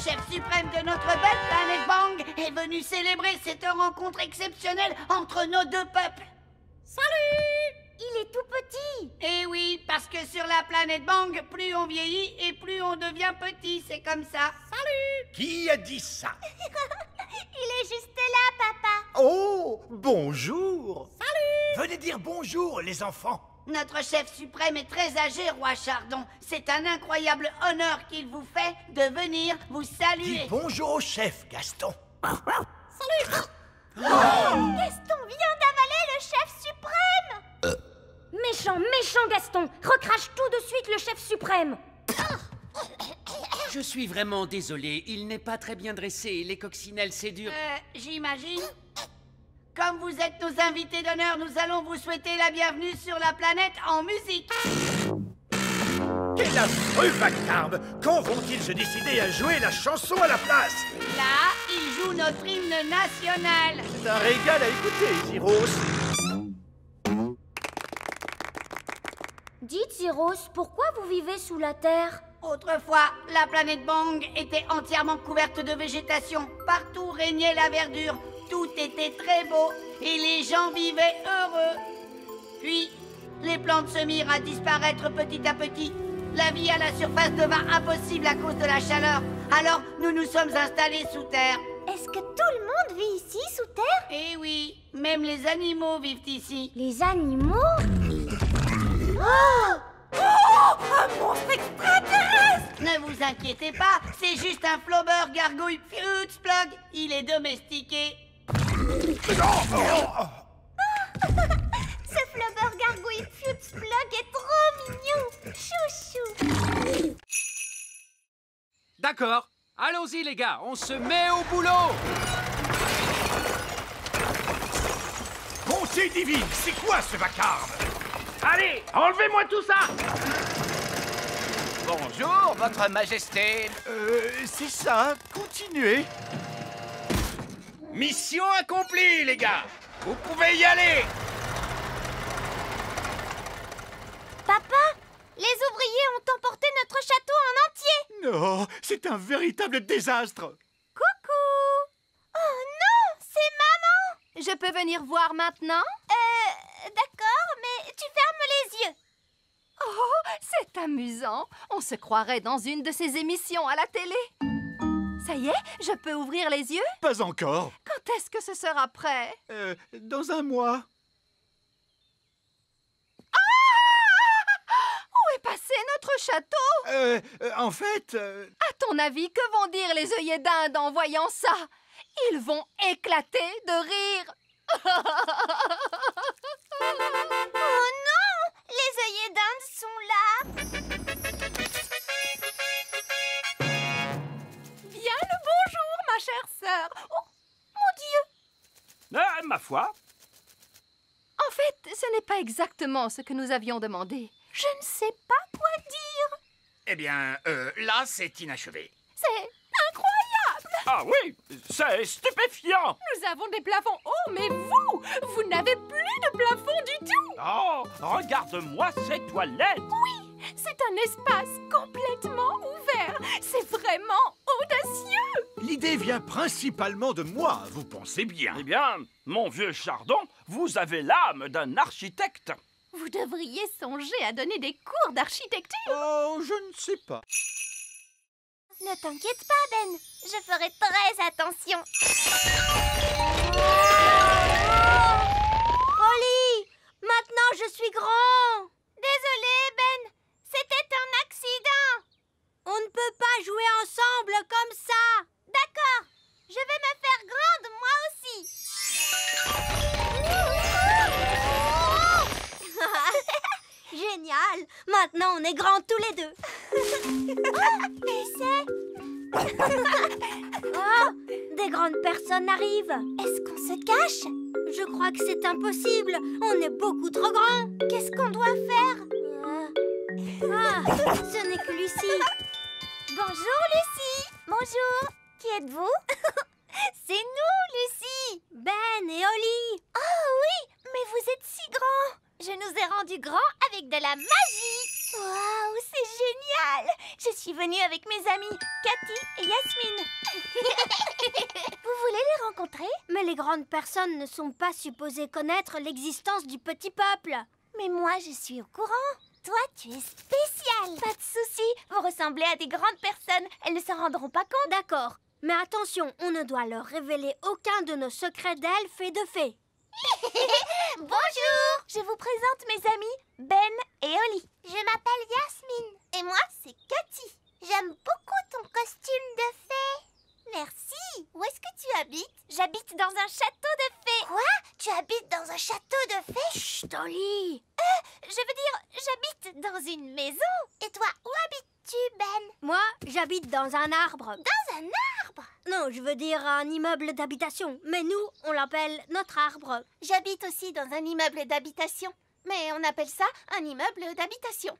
chef suprême de notre belle planète Bang est venu célébrer cette rencontre exceptionnelle entre nos deux peuples. Salut! Il est tout petit. Eh oui, parce que sur la planète Bang, plus on vieillit et plus on devient petit, c'est comme ça. Salut! Qui a dit ça? Il est juste là, papa. Oh, bonjour. Salut! Venez dire bonjour, les enfants. Notre chef suprême est très âgé, roi Chardon. C'est un incroyable honneur qu'il vous fait de venir vous saluer. Dis bonjour au chef, Gaston. Salut! Gaston vient d'avaler le chef suprême. Méchant Gaston. Recrache tout de suite le chef suprême. Je suis vraiment désolé, il n'est pas très bien dressé. Les coccinelles, c'est dur. J'imagine. Comme vous êtes nos invités d'honneur, nous allons vous souhaiter la bienvenue sur la planète en musique. Quel affreux vacarme! Quand vont-ils se décider à jouer la chanson à la place? Là, ils jouent notre hymne national. C'est un régal à écouter, Zyros. Dites, Zyros, pourquoi vous vivez sous la terre? Autrefois, la planète Bang était entièrement couverte de végétation. Partout régnait la verdure. Tout était très beau et les gens vivaient heureux. Puis, les plantes se mirent à disparaître petit à petit. La vie à la surface devint impossible à cause de la chaleur. Alors, nous nous sommes installés sous terre. Est-ce que tout le monde vit ici, sous terre? Eh oui, même les animaux vivent ici. Les animaux? Oh! Un monstre extraterrestre! Ne vous inquiétez pas, c'est juste un flobber gargouille Futzplug. Il est domestiqué. Ce flubber gargouille Futzplug est trop mignon. Chouchou. D'accord, allons-y les gars, on se met au boulot. Bonté divine, c'est quoi ce vacarme? Allez, enlevez-moi tout ça! Bonjour, votre majesté. C'est ça, continuez. Mission accomplie, les gars! Vous pouvez y aller! Papa, les ouvriers ont emporté notre château en entier. Non, c'est un véritable désastre. Coucou. Oh non, c'est maman. Je peux venir voir maintenant? D'accord, mais tu fermes les yeux. Oh, c'est amusant. On se croirait dans une de ces émissions à la télé. Ça y est, je peux ouvrir les yeux? Pas encore. Quand est-ce que ce sera prêt? Dans un mois. Où est passé notre château? En fait... À ton avis, que vont dire les œillets d'Inde en voyant ça? Ils vont éclater de rire. Oh non, les œillets d'Inde sont là. Bien le bonjour, ma chère sœur. Oh, mon Dieu! Ma foi, En fait, ce n'est pas exactement ce que nous avions demandé. Je ne sais pas quoi dire. eh bien, là, c'est inachevé. C'est incroyable! Ah oui, c'est stupéfiant! Nous avons des plafonds hauts, mais vous n'avez plus de plafond du tout! Oh, regarde-moi ces toilettes! Oui, c'est un espace complètement ouvert. C'est vraiment audacieux! L'idée vient principalement de moi, vous pensez bien. Eh bien, mon vieux Chardon, vous avez l'âme d'un architecte. Vous devriez songer à donner des cours d'architecture. Oh, je ne sais pas. Ne t'inquiète pas, Ben. Je ferai très attention. Holly, maintenant je suis grand. Désolé, Ben. C'était un accident. On ne peut pas jouer ensemble comme ça. D'accord. Je vais me faire grande, moi aussi. Génial. Maintenant, on est grands tous les deux. Et c'est... Oh, des grandes personnes arrivent. Est-ce qu'on se cache? Je crois que c'est impossible. On est beaucoup trop grands. Qu'est-ce qu'on doit faire? Ce n'est que Lucie. Bonjour, Lucie. Bonjour. Qui êtes-vous? C'est nous, Lucie. Ben et Holly. Oh oui, mais vous êtes si grands. Je nous ai rendus grands avec de la magie. Waouh, c'est génial. Je suis venue avec mes amis, Cathy et Yasmine. Vous voulez les rencontrer? Mais les grandes personnes ne sont pas supposées connaître l'existence du petit peuple. Mais moi, je suis au courant. Toi, tu es spéciale. Pas de souci, vous ressemblez à des grandes personnes. Elles ne s'en rendront pas compte. D'accord. Mais attention, on ne doit leur révéler aucun de nos secrets d'elfes et de fées. Bonjour! Je vous présente mes amis, Ben et Oli. Je m'appelle Yasmine. Et moi, c'est Cathy. J'aime beaucoup ton costume de fée. Merci. Où est-ce que tu habites? J'habite dans un château de fées. Quoi? Tu habites dans un château de fées? Chut, Oli. Je veux dire, j'habite dans une maison. Et toi, où habites-tu, Ben? Moi, j'habite dans un arbre. Dans un arbre? Non, je veux dire un immeuble d'habitation. Mais nous, on l'appelle notre arbre. J'habite aussi dans un immeuble d'habitation. Mais on appelle ça un immeuble d'habitation.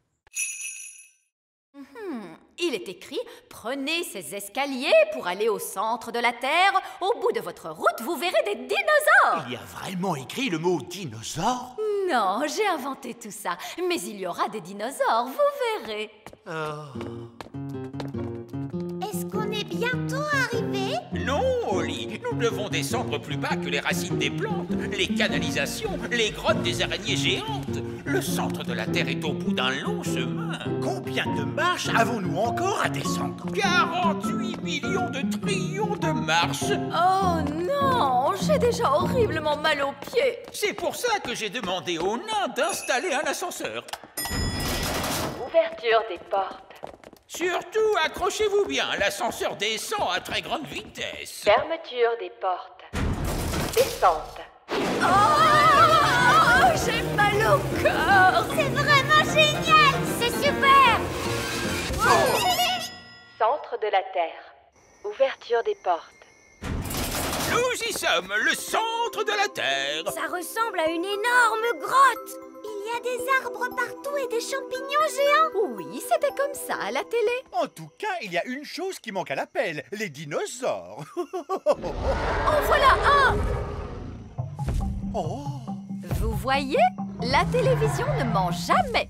Il est écrit « Prenez ces escaliers pour aller au centre de la Terre. Au bout de votre route, vous verrez des dinosaures. » Il y a vraiment écrit le mot dinosaure? Non, j'ai inventé tout ça. Mais il y aura des dinosaures, vous verrez. Est-ce qu'on est bientôt arrivé? Non, Oli, nous devons descendre plus bas que les racines des plantes, les canalisations, les grottes des araignées géantes. Le centre de la Terre est au bout d'un long chemin. Combien de marches avons-nous encore à descendre? 48 millions de trillions de marches. Oh non, j'ai déjà horriblement mal aux pieds. C'est pour ça que j'ai demandé aux nains d'installer un ascenseur. Ouverture des portes. Surtout, accrochez-vous bien, l'ascenseur descend à très grande vitesse. Fermeture des portes. Descente. Oh, j'ai mal au cœur. C'est vraiment génial! C'est super! Centre de la Terre. Ouverture des portes. Nous y sommes, le centre de la Terre. Ça ressemble à une énorme grotte! Il y a des arbres partout et des champignons géants! Oui, c'était comme ça à la télé. En tout cas, il y a une chose qui manque à l'appel, les dinosaures. En voilà un. Oh. Vous voyez, la télévision ne ment jamais.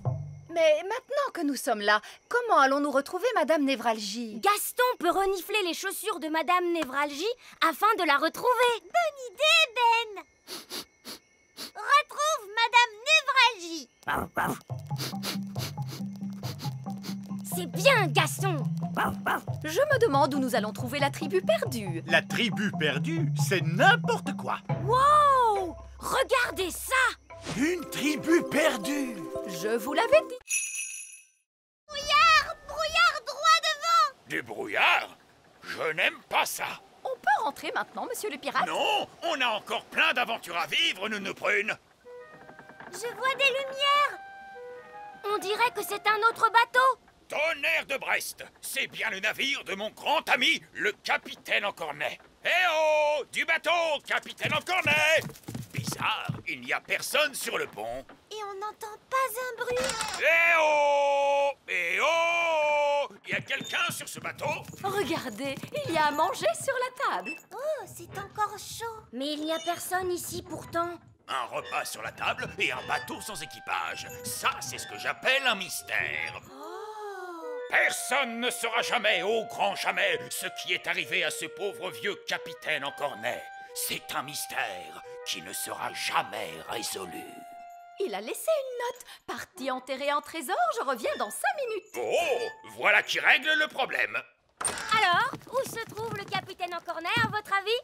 Mais maintenant que nous sommes là, comment allons-nous retrouver Madame Névralgie? Gaston peut renifler les chaussures de Madame Névralgie afin de la retrouver. Bonne idée, Ben! Retrouve Madame Névralgie. C'est bien, Gaston. Je me demande où nous allons trouver la tribu perdue. La tribu perdue, c'est n'importe quoi. Wow! Regardez ça! Une tribu perdue. Je vous l'avais dit. Brouillard! Brouillard droit devant! Du brouillard? Je n'aime pas ça. On peut rentrer maintenant, monsieur le pirate? Non, on a encore plein d'aventures à vivre, Nounou Prune. Je vois des lumières! On dirait que c'est un autre bateau! Tonnerre de Brest, c'est bien le navire de mon grand ami, le capitaine Encornet. Eh oh! Du bateau, capitaine Encornet! Bizarre, il n'y a personne sur le pont. Et on n'entend pas un bruit. Eh oh! Eh oh! Il y a quelqu'un sur ce bateau? Regardez, il y a à manger sur la table. Oh, c'est encore chaud. Mais il n'y a personne ici pourtant. Un repas sur la table et un bateau sans équipage. Ça, c'est ce que j'appelle un mystère. Personne ne saura jamais, au grand jamais, ce qui est arrivé à ce pauvre vieux capitaine Encornet. C'est un mystère qui ne sera jamais résolu. Il a laissé une note. Parti enterrer un trésor, je reviens dans 5 minutes. Oh, voilà qui règle le problème. Alors, où se trouve le capitaine Encornet, à votre avis?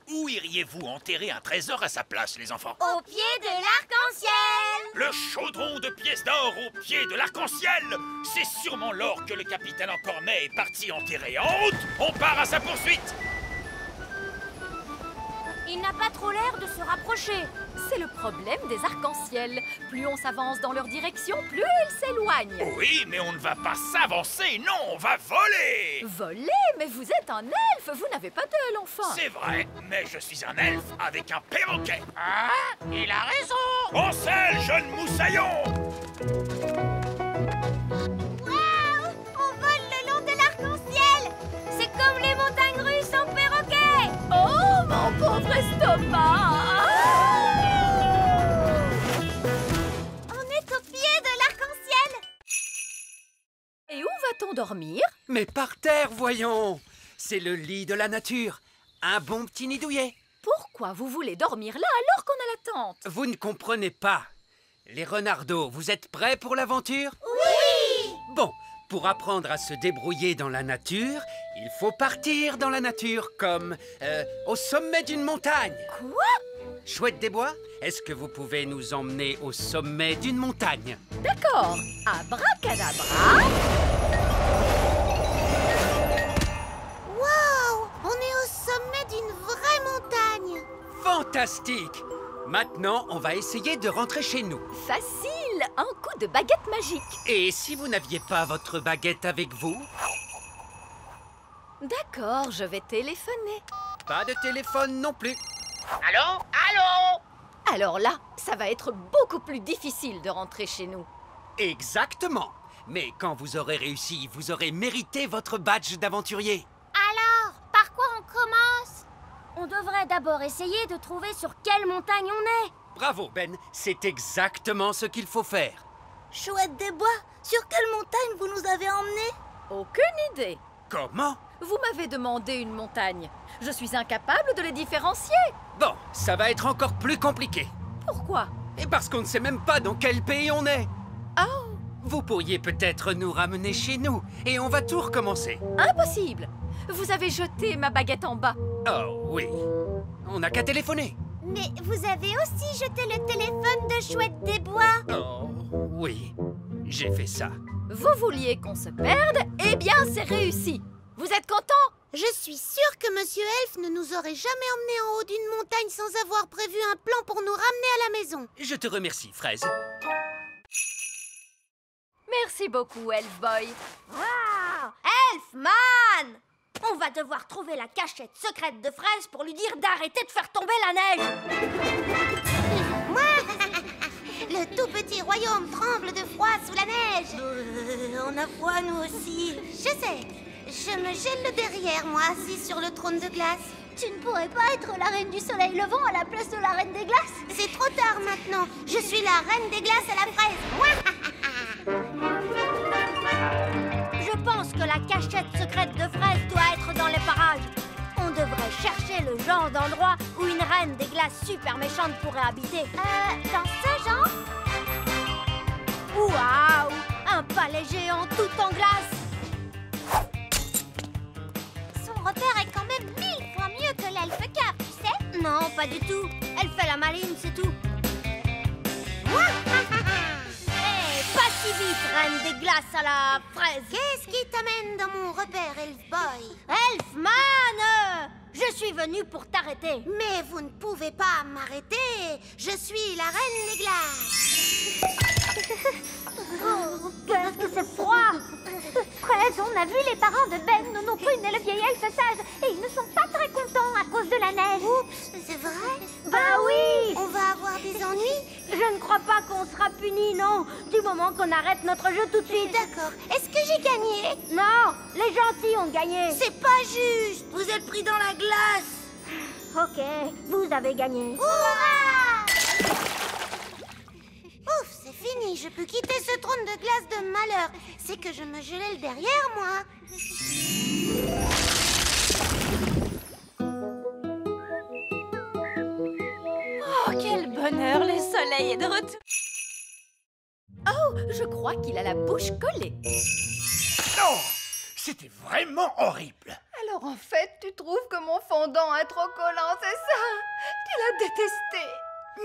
Où iriez-vous enterrer un trésor à sa place, les enfants? Au pied de l'arc-en-ciel. Le chaudron de pièces d'or au pied de l'arc-en-ciel! C'est sûrement l'or que le capitaine Encornet est parti enterrer. En route, on part à sa poursuite! Il n'a pas trop l'air de se rapprocher. C'est le problème des arcs-en-ciel. Plus on s'avance dans leur direction, plus ils s'éloignent. Oui, mais on ne va pas s'avancer, non, on va voler! Voler? Mais vous êtes un elfe, vous n'avez pas d'aile, enfin. C'est vrai, mais je suis un elfe avec un perroquet. Ah, il a raison. En selle, jeune moussaillon! Waouh! On vole le long de l'arc-en-ciel. C'est comme les montagnes russes en perroquet. Oh, mon pauvre estomac! On est au pied de l'arc-en-ciel. Et où va-t-on dormir? Mais par terre, voyons. C'est le lit de la nature. Un bon petit nid douillet. Pourquoi vous voulez dormir là alors qu'on a la tente? Vous ne comprenez pas. Les renardeaux, vous êtes prêts pour l'aventure? Oui! Bon, pour apprendre à se débrouiller dans la nature, il faut partir dans la nature, comme au sommet d'une montagne. Quoi? Chouette des Bois, est-ce que vous pouvez nous emmener au sommet d'une montagne? D'accord. Abracadabra. Waouh! On est au sommet d'une vraie montagne! Fantastique! Maintenant, on va essayer de rentrer chez nous. Facile. Un coup de baguette magique. Et si vous n'aviez pas votre baguette avec vous? D'accord, je vais téléphoner. Pas de téléphone non plus. Allô? Allô? Alors là, ça va être beaucoup plus difficile de rentrer chez nous. Exactement. Mais quand vous aurez réussi, vous aurez mérité votre badge d'aventurier. Alors, par quoi on commence? On devrait d'abord essayer de trouver sur quelle montagne on est. Bravo, Ben. C'est exactement ce qu'il faut faire. Chouette des Bois, sur quelle montagne vous nous avez emmenés? Aucune idée. Comment? Vous m'avez demandé une montagne. Je suis incapable de les différencier. Bon, ça va être encore plus compliqué. Pourquoi? Et parce qu'on ne sait même pas dans quel pays on est. Oh, Vous pourriez peut-être nous ramener chez nous et on va tout recommencer. impossible. Vous avez jeté ma baguette en bas. Oh oui. On n'a qu'à téléphoner. Mais vous avez aussi jeté le téléphone de Chouette des Bois. Oh oui, j'ai fait ça. Vous vouliez qu'on se perde? Eh bien, c'est réussi. Vous êtes content? Je suis sûre que Monsieur Elf ne nous aurait jamais emmenés en haut d'une montagne sans avoir prévu un plan pour nous ramener à la maison. Je te remercie, Fraise. Merci beaucoup, Elf Boy. Waouh! Elfman! On va devoir trouver la cachette secrète de Fraise pour lui dire d'arrêter de faire tomber la neige. Le tout petit royaume tremble de froid sous la neige. On a froid, nous aussi. Je sais. Je me gèle le derrière, moi, assis sur le trône de glace. Tu ne pourrais pas être la reine du soleil levant à la place de la reine des glaces? C'est trop tard maintenant. Je suis la reine des glaces à la fraise. Je pense que la cachette secrète de Fraise doit être dans les parages. On devrait chercher le genre d'endroit où une reine des glaces super méchante pourrait habiter. Dans ce genre? Waouh! Un palais géant tout en glace! Son repère est quand même 1000 fois mieux que l'elfe cave, tu sais? Non, pas du tout. Elle fait la maline, c'est tout. Hey, pas si vite, reine des glaces à la fraise. Qu'est-ce qui t'amène dans mon repère, Elf Boy? Elfman! Je suis venue pour t'arrêter. Mais vous ne pouvez pas m'arrêter. Je suis la reine des glaces. Oh, qu'est-ce que c'est froid! Fraise, on a vu les parents de Ben, Nono Prune et le vieil elfe sage, et ils ne sont pas très contents à cause de la neige. Oups, c'est vrai? Bah oui! On va avoir des ennuis? Je ne crois pas qu'on sera punis, non, du moment qu'on arrête notre jeu tout de suite. D'accord. Est-ce que j'ai gagné? Non, les gentils ont gagné. C'est pas juste! Vous êtes pris dans la glace! Ok, vous avez gagné. Hurrah! Ouf, c'est fini, je peux quitter ce trône de glace de malheur. C'est que je me gelais le derrière, moi. Oh, quel bonheur, le soleil est de retour. Oh, je crois qu'il a la bouche collée. Non! C'était vraiment horrible. Alors en fait, tu trouves que mon fondant est trop collant, c'est ça? Tu l'as détesté.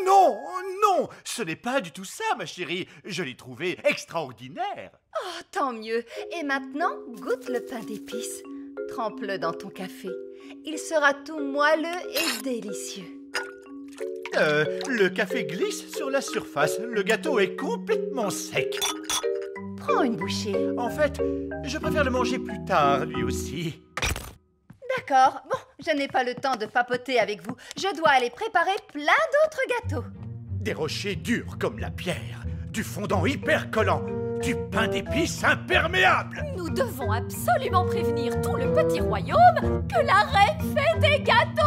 Non, non, ce n'est pas du tout ça, ma chérie. Je l'ai trouvé extraordinaire. Oh, tant mieux. Et maintenant, goûte le pain d'épices. Trempe-le dans ton café. Il sera tout moelleux et délicieux. Le café glisse sur la surface. Le gâteau est complètement sec. Prends une bouchée. En fait, je préfère le manger plus tard, lui aussi. D'accord. Bon, je n'ai pas le temps de papoter avec vous. Je dois aller préparer plein d'autres gâteaux. Des rochers durs comme la pierre, du fondant hyper collant, du pain d'épices imperméable. Nous devons absolument prévenir tout le petit royaume que la reine fait des gâteaux.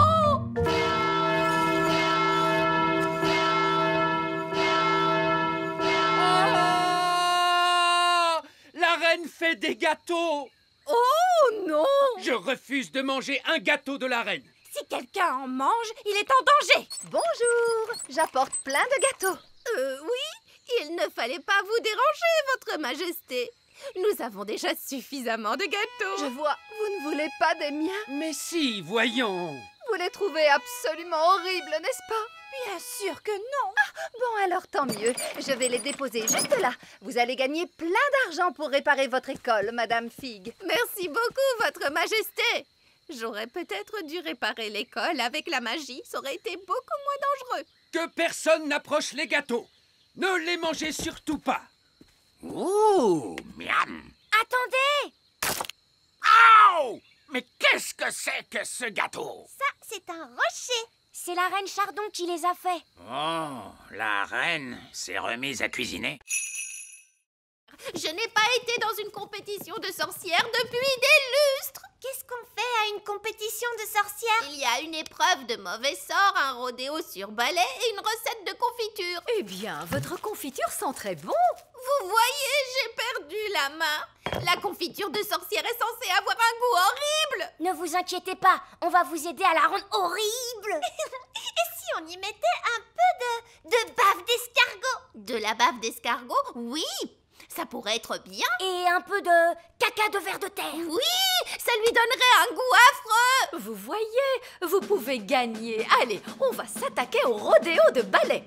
La reine fait des gâteaux. Oh non! Je refuse de manger un gâteau de la reine. Si quelqu'un en mange, il est en danger. Bonjour, j'apporte plein de gâteaux. Oui, il ne fallait pas vous déranger, votre majesté. Nous avons déjà suffisamment de gâteaux. Je vois, vous ne voulez pas des miens? Mais si, voyons. Vous les trouvez absolument horribles, n'est-ce pas? Bien sûr que non. Bon, alors tant mieux. Je vais les déposer juste là. Vous allez gagner plein d'argent pour réparer votre école, Madame Fig. Merci beaucoup, votre majesté. J'aurais peut-être dû réparer l'école avec la magie. Ça aurait été beaucoup moins dangereux. Que personne n'approche les gâteaux. Ne les mangez surtout pas. Ouh, miam. Attendez! Aouh! Mais qu'est-ce que c'est que ce gâteau? Ça, c'est un rocher. C'est la reine Chardon qui les a faits. Oh, la reine s'est remise à cuisiner. Je n'ai pas été dans une compétition de sorcières depuis des lustres. Qu'est-ce qu'on fait à une compétition de sorcières? Il y a une épreuve de mauvais sort, un rodéo sur balai et une recette de confiture. Eh bien, votre confiture sent très bon. Vous voyez, j'ai perdu la main. La confiture de sorcière est censée avoir un goût horrible. Ne vous inquiétez pas, on va vous aider à la rendre horrible. Et si on y mettait un peu de bave d'escargot? De la bave d'escargot? Oui, ça pourrait être bien. Et un peu de caca de ver de terre. Oui, ça lui donnerait un goût affreux. Vous voyez, vous pouvez gagner. Allez, on va s'attaquer au rodéo de balai.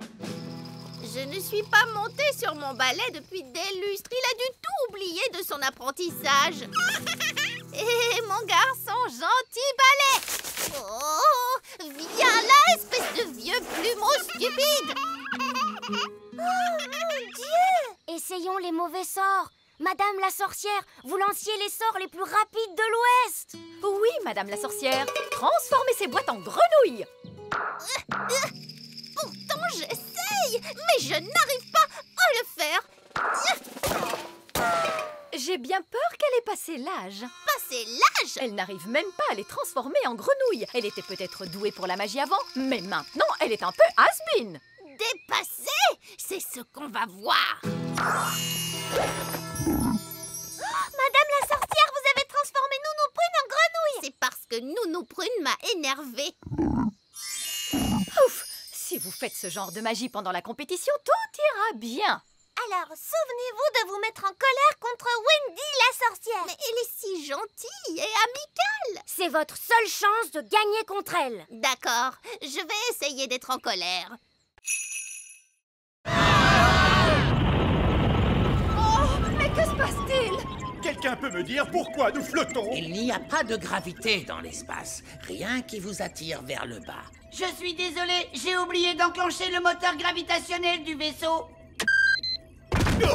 Je ne suis pas montée sur mon balai depuis des lustres. Il a dû tout oublier de son apprentissage. Et mon garçon gentil balai. Oh, viens là, espèce de vieux plumeau stupide. Oh mon Dieu! Essayons les mauvais sorts. Madame la sorcière, vous lanciez les sorts les plus rapides de l'Ouest. Oui, Madame la sorcière. Transformez ces boîtes en grenouilles. Pourtant, j'essaye, mais je n'arrive pas à le faire. J'ai bien peur qu'elle ait passé l'âge. Passer l'âge? Elle n'arrive même pas à les transformer en grenouilles. Elle était peut-être douée pour la magie avant, mais maintenant, elle est un peu has-been. Dépassée? C'est ce qu'on va voir. Madame la sorcière, vous avez transformé Nounou Prune en grenouille. C'est parce que Nounou Prune m'a énervée. Ouf! Si vous faites ce genre de magie pendant la compétition, tout ira bien. Alors, souvenez-vous de vous mettre en colère contre Wendy la sorcière. Mais elle est si gentille et amicale. C'est votre seule chance de gagner contre elle. D'accord, je vais essayer d'être en colère. Mais que se passe-t-il? Quelqu'un peut me dire pourquoi nous flottons? Il n'y a pas de gravité dans l'espace. Rien qui vous attire vers le bas. Je suis désolée, j'ai oublié d'enclencher le moteur gravitationnel du vaisseau.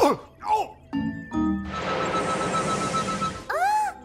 Oh! Oh!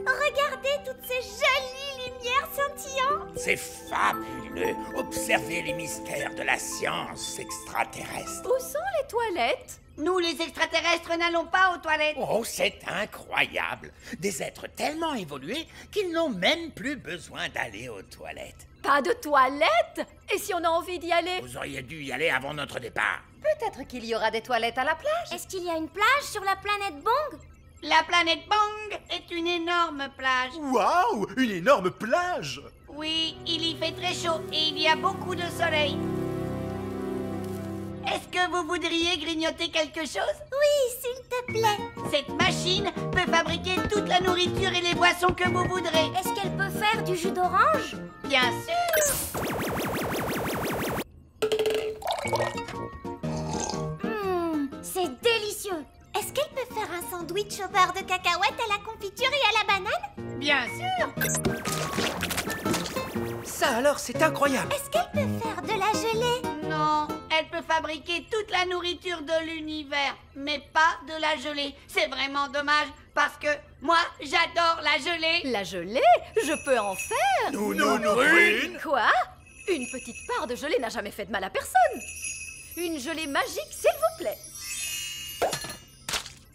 Regardez toutes ces jolies lumières scintillantes. C'est fabuleux. Observez les mystères de la science extraterrestre. Où sont les toilettes? Nous, les extraterrestres, n'allons pas aux toilettes. Oh, c'est incroyable. Des êtres tellement évolués qu'ils n'ont même plus besoin d'aller aux toilettes. Pas de toilettes? Et si on a envie d'y aller? Vous auriez dû y aller avant notre départ. Peut-être qu'il y aura des toilettes à la plage. Est-ce qu'il y a une plage sur la planète Bong? La planète Bang est une énorme plage. Waouh! Une énorme plage! Oui, il y fait très chaud et il y a beaucoup de soleil. Est-ce que vous voudriez grignoter quelque chose? Oui, s'il te plaît. Cette machine peut fabriquer toute la nourriture et les boissons que vous voudrez. Est-ce qu'elle peut faire du jus d'orange? Bien sûr. C'est délicieux. Est-ce qu'elle peut faire un sandwich au beurre de cacahuète à la confiture et à la banane? Bien sûr. Ça alors, c'est incroyable. Est-ce qu'elle peut faire de la gelée? Non, elle peut fabriquer toute la nourriture de l'univers, mais pas de la gelée. C'est vraiment dommage, parce que moi, j'adore la gelée. La gelée? Je peux en faire. Nounou Prune! Quoi? Une petite part de gelée n'a jamais fait de mal à personne. Une gelée magique, s'il vous plaît.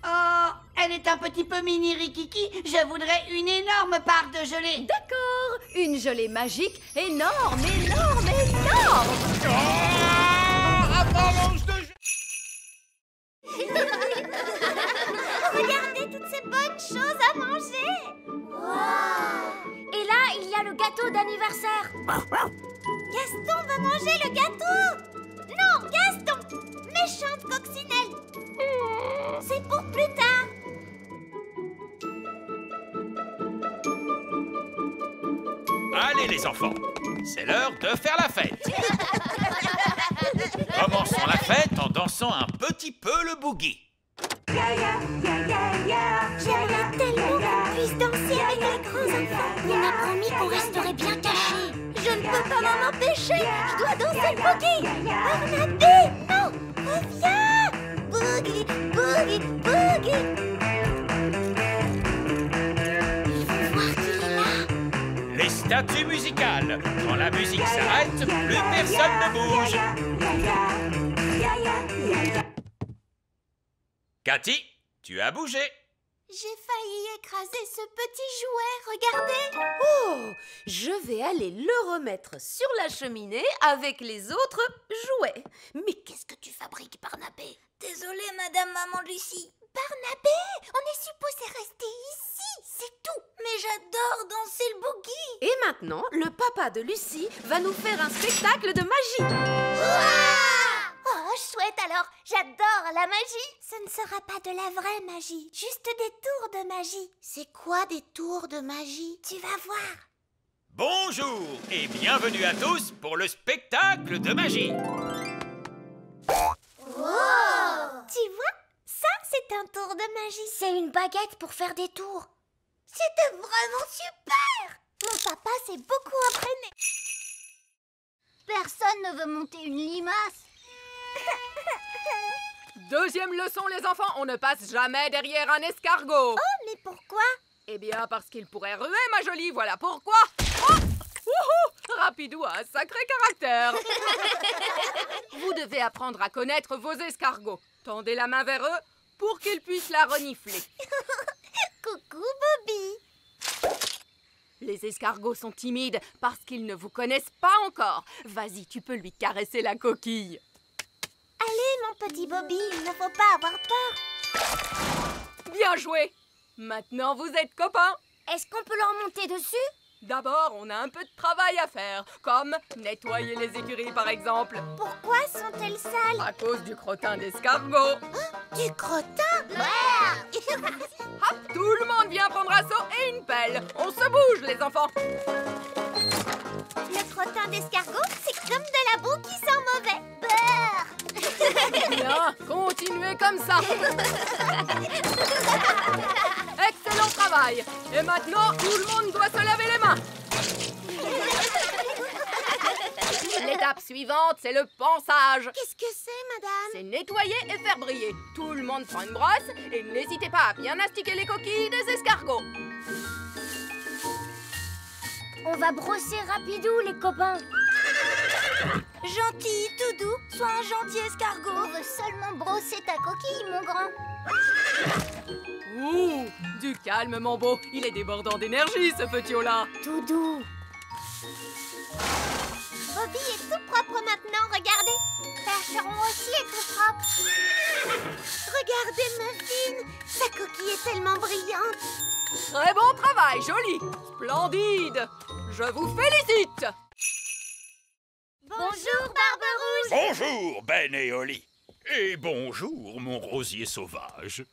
Oh, elle est un petit peu mini Rikiki. Je voudrais une énorme part de gelée. D'accord, une gelée magique énorme, énorme, énorme. Avalanche de Regardez toutes ces bonnes de choses à manger. Wow. Et là, il y a le gâteau d'anniversaire. Gaston va manger le gâteau. Non, Gaston, méchante coccinelle. C'est pour plus tard. Allez les enfants, c'est l'heure de faire la fête. Commençons la fête en dansant un petit peu le boogie. J'aimerais tellement qu'on puisse danser avec les grands enfants. On a promis qu'on resterait bien cachés. Je ne peux pas m'en empêcher. Je dois danser le boogie. Barnabé, non, reviens. Boogie, boogie, boogie. Ils vont voir qu'il est là. Les statues musicales. Quand la musique s'arrête, plus personne ne bouge. Cathy, tu as bougé. J'ai failli écraser ce petit jouet, regardez. Oh, je vais aller le remettre sur la cheminée avec les autres jouets. Mais qu'est-ce que tu fabriques, Barnabé? Désolée, Madame Maman Lucie. Barnabé, on est supposé rester ici, c'est tout. Mais j'adore danser le boogie. Et maintenant, le papa de Lucie va nous faire un spectacle de magie. Oh, chouette alors, j'adore la magie. Ce ne sera pas de la vraie magie, juste des tours de magie. C'est quoi des tours de magie? Tu vas voir. Bonjour et bienvenue à tous pour le spectacle de magie. Tu vois, ça c'est un tour de magie. C'est une baguette pour faire des tours. C'était vraiment super. Mon papa s'est beaucoup entraîné. Personne ne veut monter une limace. Deuxième leçon, les enfants, on ne passe jamais derrière un escargot. Oh, mais pourquoi? Eh bien, parce qu'il pourrait ruer, ma jolie, voilà pourquoi. Oh, wouhou, Rapidou a un sacré caractère. Vous devez apprendre à connaître vos escargots. Tendez la main vers eux pour qu'ils puissent la renifler. Coucou, Bobby. Les escargots sont timides parce qu'ils ne vous connaissent pas encore. Vas-y, tu peux lui caresser la coquille. Allez, mon petit Bobby, il ne faut pas avoir peur. Bien joué. Maintenant, vous êtes copains. Est-ce qu'on peut leur monter dessus? D'abord, on a un peu de travail à faire, comme nettoyer les écuries, par exemple. Pourquoi sont-elles sales? À cause du crottin d'escargot. Du crottin? Hop, tout le monde vient prendre un seau et une pelle. On se bouge, les enfants. Le crottin d'escargot, c'est comme de la boue qui sent mauvais. Beurre. Bien, continuez comme ça. Excellent travail. Et maintenant, tout le monde doit se laver les mains. L'étape suivante, c'est le pansage. Qu'est-ce que c'est, madame? C'est nettoyer et faire briller. Tout le monde prend une brosse et n'hésitez pas à bien astiquer les coquilles des escargots. On va brosser rapidou, les copains. Gentil, tout doux, sois un gentil escargot. On veut seulement brosser ta coquille, mon grand. Ouh, du calme, mon beau. Il est débordant d'énergie, ce petit haut-là. Tout doux. Bobby est tout propre maintenant, regardez. Percheron aussi est tout propre. Regardez Muffin, sa coquille est tellement brillante. Très bon travail, joli. Splendide. Je vous félicite. Bonjour, Barbe-Rouge. Bonjour, Ben et Oli. Et bonjour, mon rosier sauvage.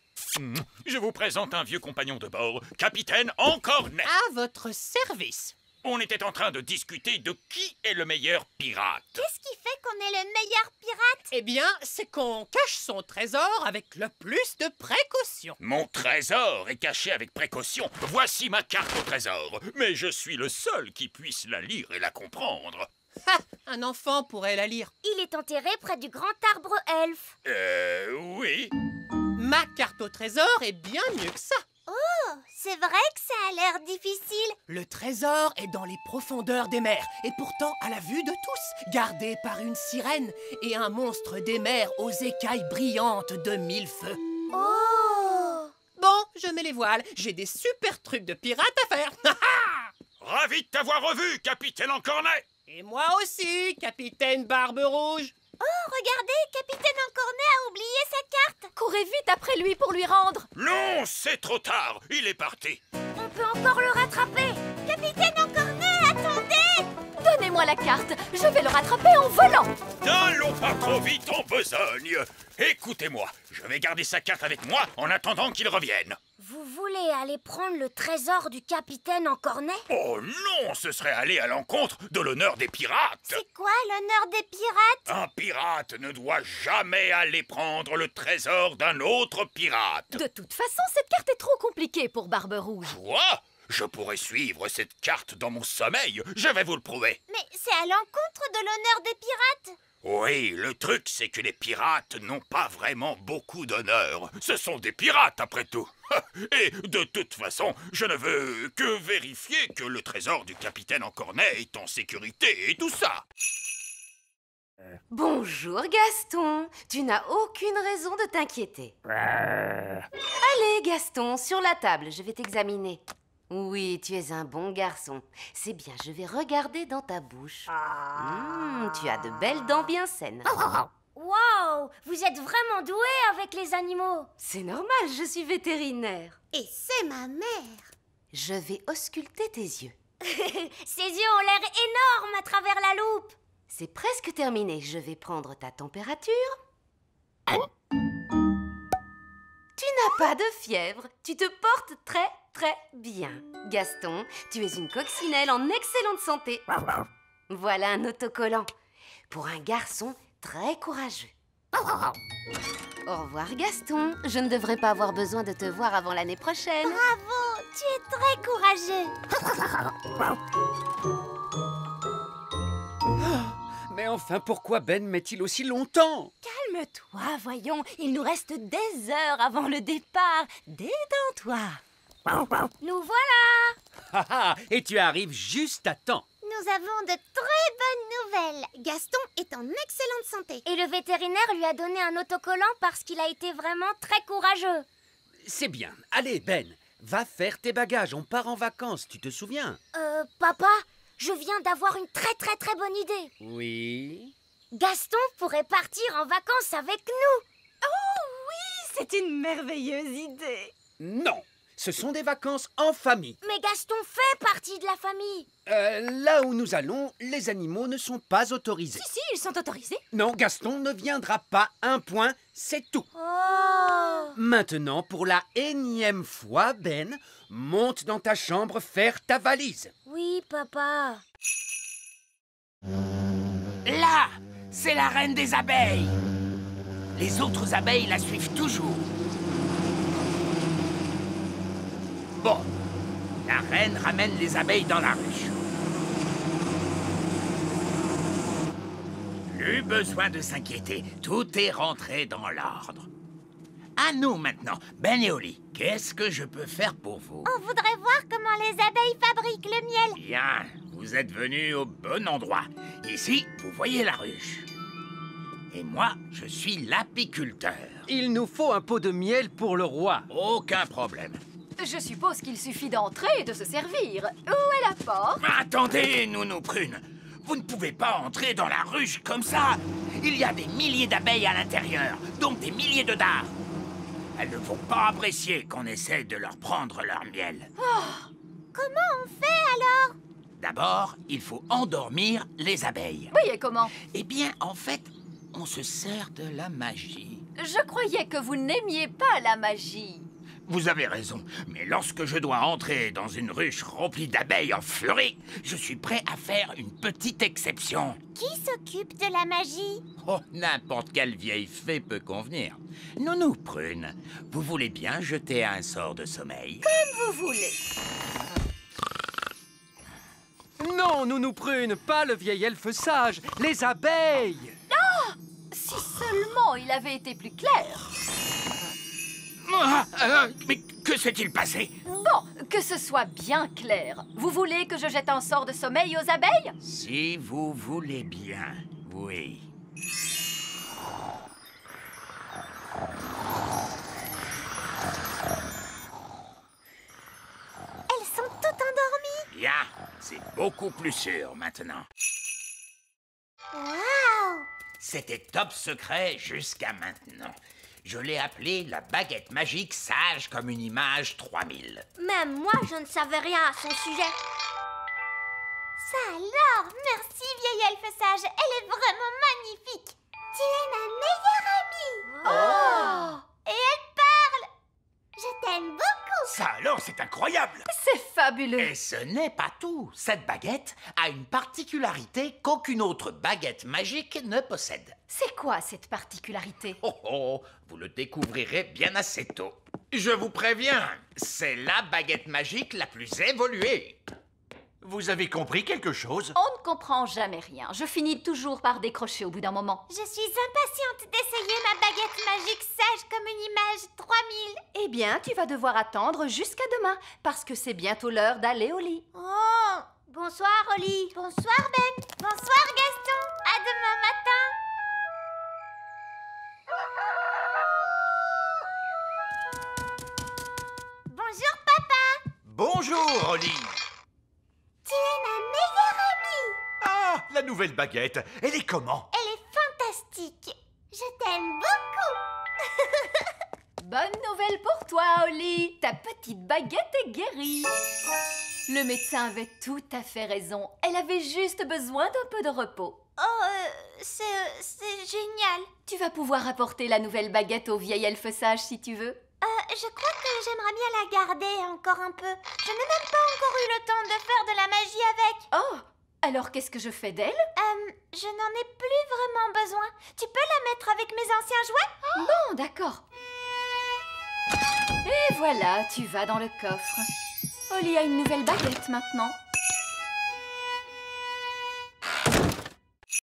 Je vous présente un vieux compagnon de bord, Capitaine Encornet. À votre service. On était en train de discuter de qui est le meilleur pirate. Qu'est-ce qui fait qu'on est le meilleur pirate? Eh bien, c'est qu'on cache son trésor avec le plus de précaution. Mon trésor est caché avec précaution. Voici ma carte au trésor. Mais je suis le seul qui puisse la lire et la comprendre. Ha! Un enfant pourrait la lire. Il est enterré près du grand arbre elfe. Oui. Ma carte au trésor est bien mieux que ça. Oh, c'est vrai que ça a l'air difficile. Le trésor est dans les profondeurs des mers, et pourtant à la vue de tous, gardé par une sirène et un monstre des mers aux écailles brillantes de 1000 feux. Oh! Bon, je mets les voiles, j'ai des super trucs de pirate à faire. Ravi de t'avoir revu, Capitaine Encornet. Et moi aussi, Capitaine Barbe-Rouge. Oh, regardez, Capitaine Encornet a oublié sa carte. Courez vite après lui pour lui rendre. Non, c'est trop tard. Il est parti. On peut encore le rattraper. Capitaine Encornet, attendez! Donnez-moi la carte, je vais le rattraper en volant. N'allons pas trop vite en besogne. Écoutez-moi, je vais garder sa carte avec moi en attendant qu'il revienne. Vous voulez aller prendre le trésor du capitaine Encornet? Oh non, ce serait aller à l'encontre de l'honneur des pirates. C'est quoi l'honneur des pirates? Un pirate ne doit jamais aller prendre le trésor d'un autre pirate. De toute façon, cette carte est trop compliquée pour Barbe Rouge. Quoi? Je pourrais suivre cette carte dans mon sommeil, je vais vous le prouver. Mais c'est à l'encontre de l'honneur des pirates. Oui, le truc c'est que les pirates n'ont pas vraiment beaucoup d'honneur. Ce sont des pirates après tout. Et de toute façon, je ne veux que vérifier que le trésor du capitaine Encornet est en sécurité et tout ça. Bonjour Gaston, tu n'as aucune raison de t'inquiéter. Allez Gaston, sur la table, je vais t'examiner. Oui, tu es un bon garçon. C'est bien, je vais regarder dans ta bouche. Tu as de belles dents bien saines. Waouh! Vous êtes vraiment doué avec les animaux. C'est normal, je suis vétérinaire. Et c'est ma mère. Je vais ausculter tes yeux. Ses yeux ont l'air énormes à travers la loupe. C'est presque terminé, je vais prendre ta température. Tu n'as pas de fièvre, tu te portes très bien. Gaston, tu es une coccinelle en excellente santé. Voilà un autocollant pour un garçon très courageux. Au revoir Gaston, je ne devrais pas avoir besoin de te voir avant l'année prochaine. Bravo, tu es très courageux. Mais enfin, pourquoi Ben met-il aussi longtemps? Calme-toi, voyons, il nous reste des heures avant le départ. Détends-toi. Nous voilà. Et tu arrives juste à temps. Nous avons de très bonnes nouvelles. Gaston est en excellente santé. Et le vétérinaire lui a donné un autocollant parce qu'il a été vraiment très courageux. C'est bien. Allez, Ben, va faire tes bagages. On part en vacances, tu te souviens? Papa, je viens d'avoir une très bonne idée. Oui? Gaston pourrait partir en vacances avec nous. Oh oui, c'est une merveilleuse idée. Non, ce sont des vacances en famille. Mais Gaston fait partie de la famille. Là où nous allons, les animaux ne sont pas autorisés. Si, ils sont autorisés. Non, Gaston ne viendra pas. Un point, c'est tout. Oh. Maintenant, pour la énième fois, Ben, monte dans ta chambre faire ta valise. Oui, papa. Là, c'est la reine des abeilles. Les autres abeilles la suivent toujours. Bon, la reine ramène les abeilles dans la ruche. Plus besoin de s'inquiéter, tout est rentré dans l'ordre. À nous maintenant, Ben et Oli, qu'est-ce que je peux faire pour vous? On voudrait voir comment les abeilles fabriquent le miel. Bien, vous êtes venus au bon endroit. Ici, vous voyez la ruche. Et moi, je suis l'apiculteur. Il nous faut un pot de miel pour le roi. Aucun problème. Je suppose qu'il suffit d'entrer et de se servir. Où est la porte? Attendez, Nounou Prune. Vous ne pouvez pas entrer dans la ruche comme ça. Il y a des milliers d'abeilles à l'intérieur, donc des milliers de dards. Elles ne vont pas apprécier qu'on essaie de leur prendre leur miel. Comment on fait alors? D'abord, il faut endormir les abeilles. Oui, et comment? Eh bien, en fait, on se sert de la magie. Je croyais que vous n'aimiez pas la magie. Vous avez raison, mais lorsque je dois entrer dans une ruche remplie d'abeilles en furie, je suis prêt à faire une petite exception. Qui s'occupe de la magie? Oh, n'importe quelle vieille fée peut convenir. Nounou Prune, vous voulez bien jeter un sort de sommeil? Comme vous voulez. Non, Nounou Prune, pas le vieil elfe sage, les abeilles. Ah! Si seulement il avait été plus clair. Mais que s'est-il passé? Bon, que ce soit bien clair. Vous voulez que je jette un sort de sommeil aux abeilles? Si vous voulez bien, oui. Elles sont toutes endormies. Bien, c'est beaucoup plus sûr maintenant. Waouh! C'était top secret jusqu'à maintenant. Je l'ai appelée la baguette magique sage comme une image 3000. Même moi, je ne savais rien à son sujet. Ça alors, merci vieille elfe sage, elle est vraiment magnifique. Tu es ma meilleure amie. Oh! Et elle parle. Je t'aime beaucoup. Ça alors, c'est incroyable. C'est fabuleux. Et ce n'est pas tout. Cette baguette a une particularité qu'aucune autre baguette magique ne possède. C'est quoi cette particularité? Oh oh, vous le découvrirez bien assez tôt. Je vous préviens, c'est la baguette magique la plus évoluée. Vous avez compris quelque chose? On ne comprend jamais rien. Je finis toujours par décrocher au bout d'un moment. Je suis impatiente d'essayer ma baguette magique sage comme une image 3000. Eh bien, tu vas devoir attendre jusqu'à demain, parce que c'est bientôt l'heure d'aller au lit. Oh! Bonsoir, Oli. Bonsoir, Ben. Bonsoir, Gaston. À demain matin. Bonjour, papa. Bonjour, Oli. Tu es ma meilleure amie. Ah, la nouvelle baguette. Elle est comment? Elle est fantastique. Je t'aime beaucoup. Bonne nouvelle pour toi, Oli. Ta petite baguette est guérie. Le médecin avait tout à fait raison. Elle avait juste besoin d'un peu de repos. Oh, c'est génial. Tu vas pouvoir apporter la nouvelle baguette au vieil elfe sage si tu veux. Je crois que j'aimerais bien la garder encore un peu. Je n'ai même pas encore eu le temps de faire de la magie avec. Oh, alors qu'est-ce que je fais d'elle? Je n'en ai plus vraiment besoin. Tu peux la mettre avec mes anciens jouets? Bon, d'accord. Et voilà, tu vas dans le coffre. Oli a une nouvelle baguette maintenant.